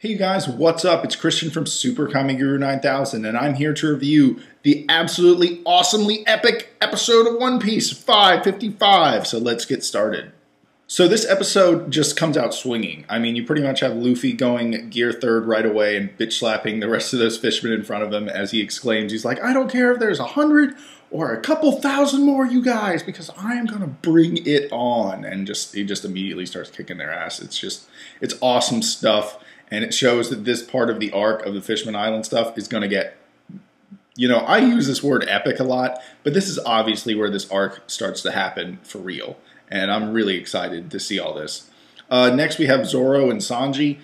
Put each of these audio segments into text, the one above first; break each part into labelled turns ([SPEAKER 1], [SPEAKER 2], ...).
[SPEAKER 1] Hey guys, what's up? It's Christian from SuperKamiGuru9000 and I'm here to review the absolutely awesomely epic episode of One Piece 555. So let's get started. So this episode just comes out swinging. I mean, you pretty much have Luffy going gear third right away and bitch slapping the rest of those fishermen in front of him as he exclaims, he's like, I don't care if there's 100 or a couple thousand more, you guys, because I am going to bring it on. And he just immediately starts kicking their ass. It's awesome stuff. And it shows that this part of the arc of the Fishman Island stuff is going to get, you know, I use this word epic a lot, but this is obviously where this arc starts to happen for real. And I'm really excited to see all this. Next we have Zoro and Sanji.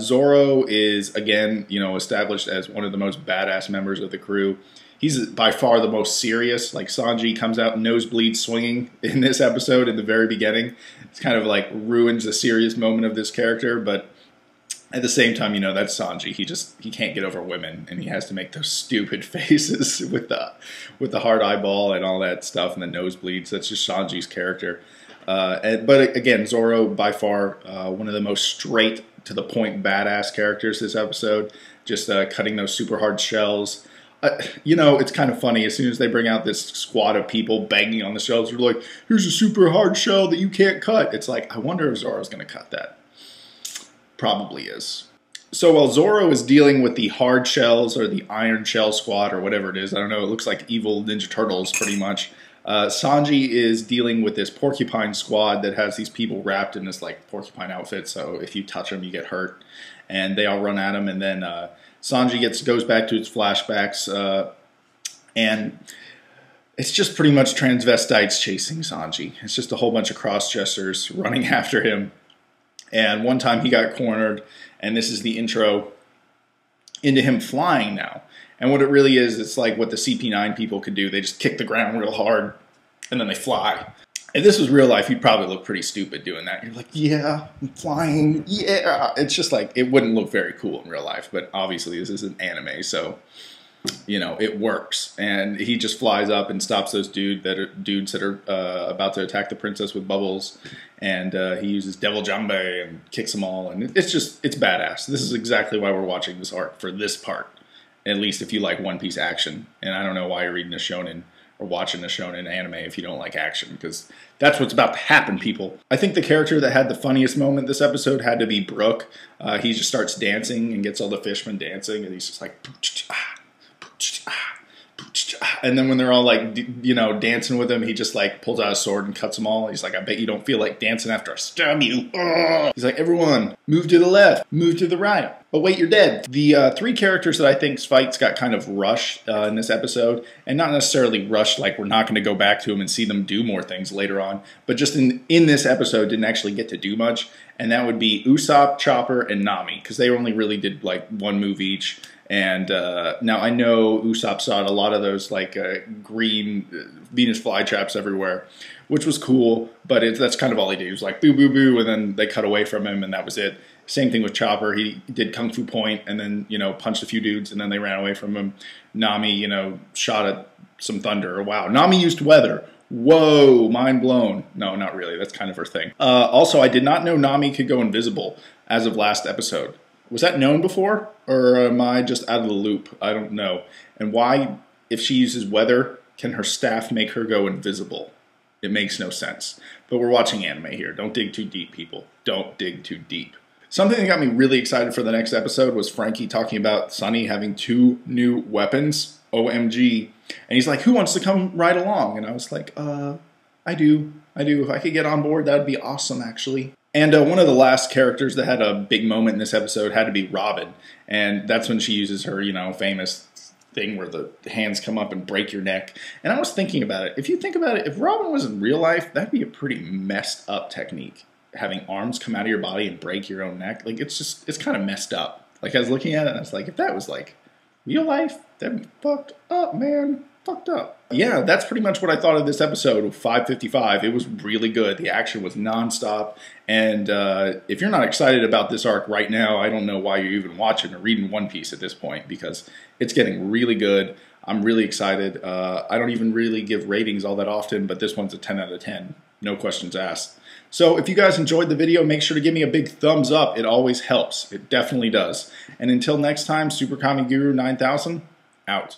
[SPEAKER 1] Zoro is, again, you know, established as one of the most badass members of the crew. He's by far the most serious. Like, Sanji comes out nosebleed swinging in this episode in the very beginning. It's kind of like ruins the serious moment of this character, but at the same time, you know, that's Sanji. He can't get over women, and he has to make those stupid faces with the hard eyeball and all that stuff and the nosebleeds. That's just Sanji's character. But again, Zoro by far one of the most straight to the point badass characters this episode. Just cutting those super hard shells. You know, it's kind of funny. As soon as they bring out this squad of people banging on the shells, they're like, "Here's a super hard shell that you can't cut." It's like, I wonder if Zoro's going to cut that. Probably is. So while Zoro is dealing with the hard shells or the iron shell squad or whatever it is, I don't know, it looks like evil Ninja Turtles pretty much. Sanji is dealing with this porcupine squad that has these people wrapped in this like porcupine outfit, so if you touch them you get hurt. And they all run at him, and then Sanji goes back to its flashbacks, and it's just pretty much transvestites chasing Sanji. It's just a whole bunch of cross-dressers running after him. And one time he got cornered, and this is the intro into him flying now. And what it really is, it's like what the CP9 people could do. They just kick the ground real hard, and then they fly. If this was real life, you'd probably look pretty stupid doing that. You're like, yeah, I'm flying, yeah. It's just like, it wouldn't look very cool in real life. But obviously this is an anime, so, you know, it works. And he just flies up and stops those dudes that are about to attack the princess with bubbles. And he uses Devil Jambe and kicks them all. And it's badass. This is exactly why we're watching this arc, for this part. At least if you like One Piece action. And I don't know why you're reading a shonen or watching a shonen anime if you don't like action, because that's what's about to happen, people. I think the character that had the funniest moment this episode had to be Brook. He just starts dancing and gets all the fishmen dancing, and he's just like, and then when they're all like, you know, dancing with him, he just like pulls out a sword and cuts them all. He's like, I bet you don't feel like dancing after I stab you. Ugh. He's like, everyone, move to the left, move to the right. Oh wait, you're dead. The three characters that I think's fights got kind of rushed in this episode, and not necessarily rushed like we're not going to go back to them and see them do more things later on, but just in this episode didn't actually get to do much, and that would be Usopp, Chopper, and Nami, because they only really did like one move each. And now I know Usopp saw a lot of those like green Venus flytraps everywhere, which was cool, but that's kind of all he did. He was like, boo, boo, boo, and then they cut away from him, and that was it. Same thing with Chopper. He did Kung Fu Point, and then, you know, punched a few dudes, and then they ran away from him. Nami, you know, shot at some thunder. Wow, Nami used weather. Whoa, mind blown. No, not really. That's kind of her thing. Also, I did not know Nami could go invisible as of last episode. Was that known before, or am I just out of the loop? I don't know. And why, if she uses weather, can her staff make her go invisible? It makes no sense. But we're watching anime here. Don't dig too deep, people. Don't dig too deep. Something that got me really excited for the next episode was Frankie talking about Sunny having 2 new weapons. OMG. And he's like, who wants to come right along? And I was like, I do. If I could get on board, that would be awesome, actually. And one of the last characters that had a big moment in this episode had to be Robin. And that's when she uses her, you know, famous thing where the hands come up and break your neck. And I was thinking about it. If you think about it, if Robin was in real life, that'd be a pretty messed up technique. Having arms come out of your body and break your own neck. Like, it's kind of messed up. Like, I was looking at it and I was like, if that was like real life, that'd be fucked up, man. Fucked up. Yeah, that's pretty much what I thought of this episode of 555. It was really good. The action was nonstop. And if you're not excited about this arc right now, I don't know why you're even watching or reading One Piece at this point, because it's getting really good. I'm really excited. I don't even really give ratings all that often, but this one's a 10 out of 10. No questions asked. So if you guys enjoyed the video, make sure to give me a big thumbs up. It always helps. It definitely does. And until next time, SuperKamiGuru9000, out.